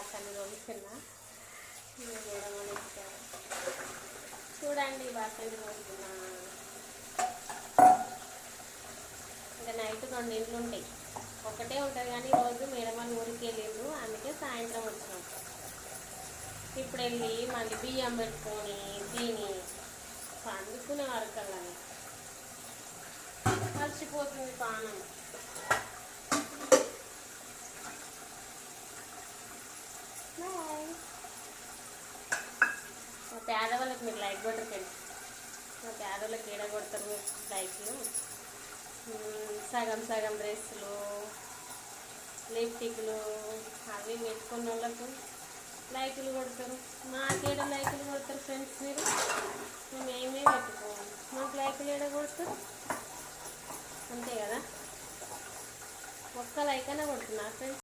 బాసలు తోముతున్నా. చూడండి బాసలు తోముతున్నా. ఇంకా నైట్ 2 ఇండ్లు ఉంటాయి, ఒకటే ఉంటుంది కానీ రోజు మేడం వాళ్ళు ఊరికి వెళ్ళిండు, అందుకే సాయంత్రం వచ్చినాం. ఇప్పుడు వెళ్ళి మళ్ళీ బియ్యం పెట్టుకొని తిని పండుకునే వరకల్లానే కలిసిపోతుంది పానం. మా పేదవాళ్ళకి మీరు లైక్ కొట్టరు ఫ్రెండ్స్, మా పేదవాళ్ళకి ఏడ కొడతారు లైక్లు. సగం సగం డ్రెస్సులు, లిప్టిక్లు అవి పెట్టుకున్న వాళ్ళకు లైకులు కొడతారు. మాకేడ లైకులు కొడతారు ఫ్రెండ్స్? మీరు మేమేమే పెట్టుకోము, మాకు లైకులు ఏడ కొడతారు? అంతే కదా, ఒక్క లైక్ అయినా కొడుతున్నా ఫ్రెండ్స్.